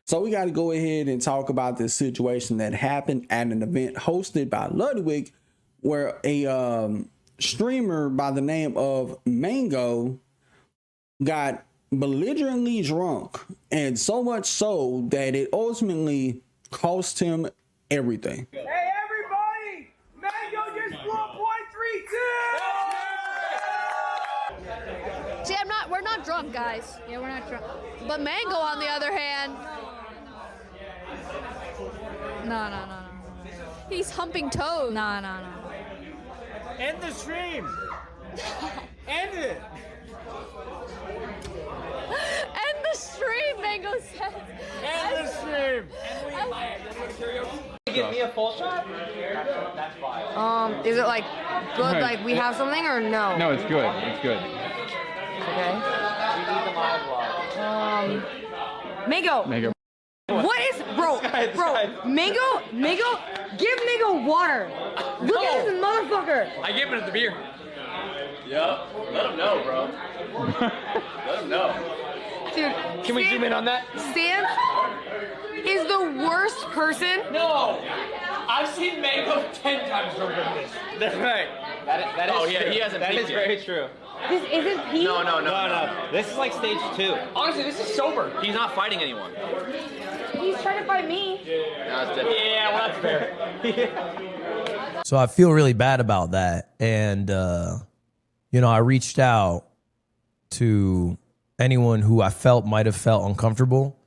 So we got to go ahead and talk about this situation that happened at an event hosted by Ludwig, where a streamer by the name of Mang0 got belligerently drunk, and so much so that it ultimately cost him everything. Hey everybody! Mang0 just blew a .32! See, we're not drunk, guys. Yeah, we're not drunk. But Mang0 on the other hand, No. he's humping toes. No. End the stream! End it! End the stream, Mang0 says. End the stream! Give me a full shot? That's fine. Is it like good? Like we have something or no? No, it's good. It's good. Okay. We need the live vlog. Mang0. What is, bro? Mang0, give Mang0 water. Look at this motherfucker. I gave him the beer. Yep. Let him know, bro. Let him know. Dude, Can we zoom in on that? Stan is the worst person. No! I've seen Mang0 10 times drunker than this. That's right. That is Oh, yeah, true. he hasn't That peaked is yet. very true. This isn't Pete. No. This is like stage 2. Honestly, this is sober. He's not fighting anyone. He's trying to fight me. No, it's different. Yeah, well, that's fair. So I feel really bad about that. And, you know, I reached out to anyone who I felt might have felt uncomfortable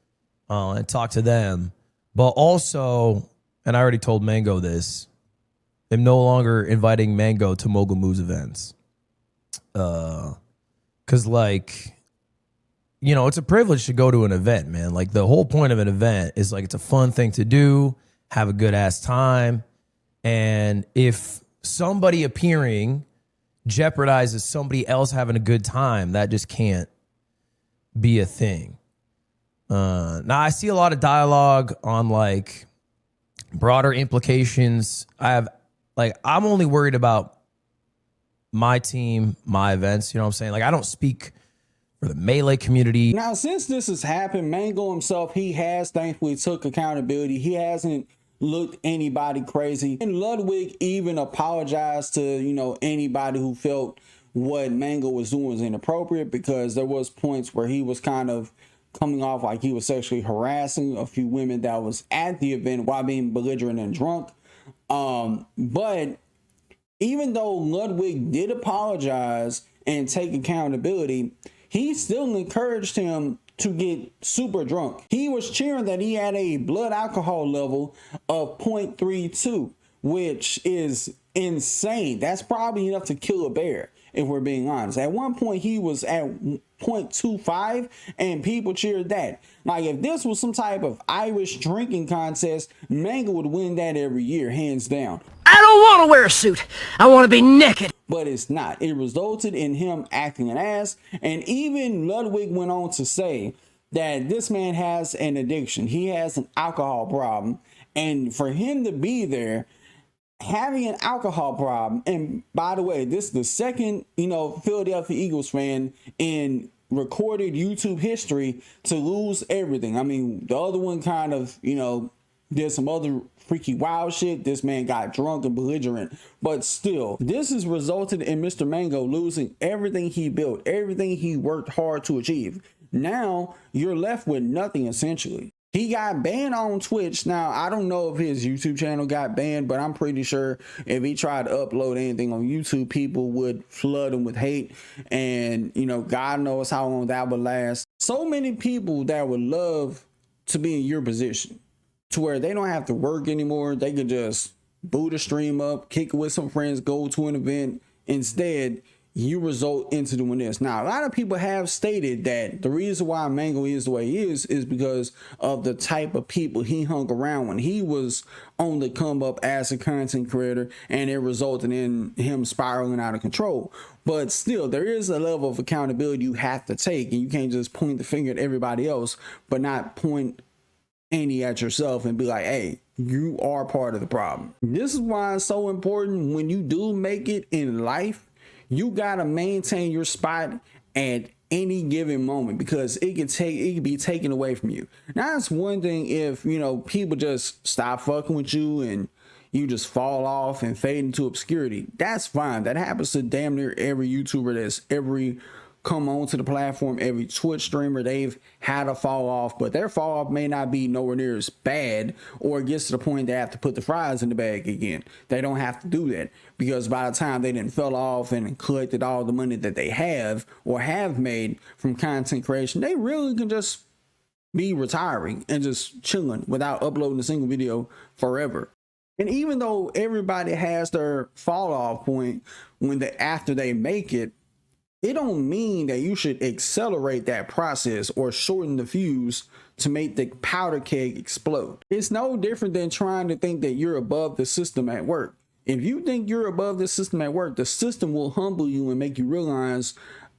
and talked to them. But also, and I already told Mang0 this, I'm no longer inviting Mang0 to Mogul Moves events. Because, like, you know, it's a privilege to go to an event, man. Like, the whole point of an event is, like, it's a fun thing to do, have a good-ass time. And if somebody appearing jeopardizes somebody else having a good time, that just can't be a thing. Now, I see a lot of dialogue on, like, broader implications. I'm only worried about my team, my events, you know what I'm saying? Like, I don't speak for the Melee community. Now, since this has happened, Mang0 himself, he has thankfully took accountability. He hasn't looked anybody crazy. And Ludwig even apologized to, you know, anybody who felt what Mang0 was doing was inappropriate, because there was points where he was kind of coming off like he was sexually harassing a few women that was at the event while being belligerent and drunk. But even though Ludwig did apologize and take accountability, he still encouraged him to get super drunk. He was cheering that he had a blood alcohol level of 0.32, which is insane. That's probably enough to kill a bear, if we're being honest. At one point, he was at 0.25, and people cheered that. Like, if this was some type of Irish drinking contest, Mang0 would win that every year, hands down. I don't want to wear a suit. I want to be naked. But it's not. It resulted in him acting an ass. And even Ludwig went on to say that this man has an addiction. He has an alcohol problem. And for him to be there, having an alcohol problem, and by the way, this is the second, you know, Philadelphia Eagles fan in recorded YouTube history to lose everything. I mean, the other one kind of, you know, did some other freaky wild shit. This man got drunk and belligerent, but still, this has resulted in Mr. Mang0 losing everything he built, everything he worked hard to achieve. Now you're left with nothing, essentially. He got banned on Twitch. Now, I don't know if his YouTube channel got banned, but I'm pretty sure if he tried to upload anything on YouTube, people would flood him with hate. And, you know, God knows how long that would last. So many people that would love to be in your position, to where they don't have to work anymore. They could just boot a stream up, kick it with some friends, go to an event. Instead, you result into doing this. Now, a lot of people have stated that the reason why Mang0 is the way he is because of the type of people he hung around when he was on the come up as a content creator, and it resulted in him spiraling out of control. But still, there is a level of accountability you have to take, and you can't just point the finger at everybody else, but not point any at yourself and be like, hey, you are part of the problem. This is why it's so important when you do make it in life. You gotta maintain your spot at any given moment, because it could be taken away from you. Now it's one thing if, you know, people just stop fucking with you and you just fall off and fade into obscurity. That's fine. That happens to damn near every YouTuber that's ever come onto the platform, every Twitch streamer. They've had a fall off, but their fall off may not be nowhere near as bad, or it gets to the point they have to put the fries in the bag again. They don't have to do that, because by the time they didn't fell off and collected all the money that they have or have made from content creation, they really can just be retiring and just chilling without uploading a single video forever. And even though everybody has their fall off point after they make it, it don't mean that you should accelerate that process or shorten the fuse to make the powder keg explode. It's no different than trying to think that you're above the system at work. If you think you're above the system at work, the system will humble you and make you realize,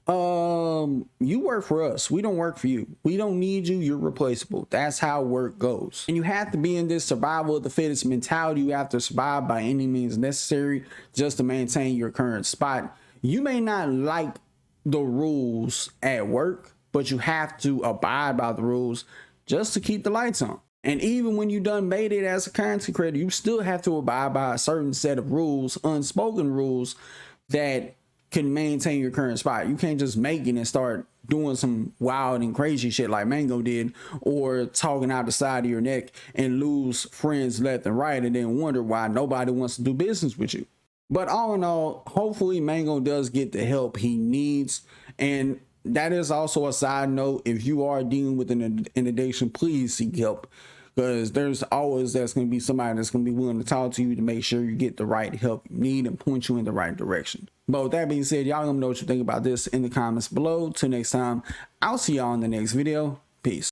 you work for us. We don't work for you. We don't need you. You're replaceable. That's how work goes. And you have to be in this survival of the fittest mentality. You have to survive by any means necessary just to maintain your current spot. You may not like the rules at work, but you have to abide by the rules just to keep the lights on. And even when you done made it as a content creator, you still have to abide by a certain set of rules, unspoken rules, that can maintain your current spot. You can't just make it and start doing some wild and crazy shit like Mang0 did, or talking out the side of your neck and lose friends left and right and then wonder why nobody wants to do business with you. But all in all, hopefully Mang0 does get the help he needs. And that is also a side note. If you are dealing with an addiction, please seek help, because there's always going to be somebody that's going to be willing to talk to you to make sure you get the right help you need and point you in the right direction. But with that being said, y'all let me know what you think about this in the comments below. Till next time, I'll see y'all in the next video. Peace.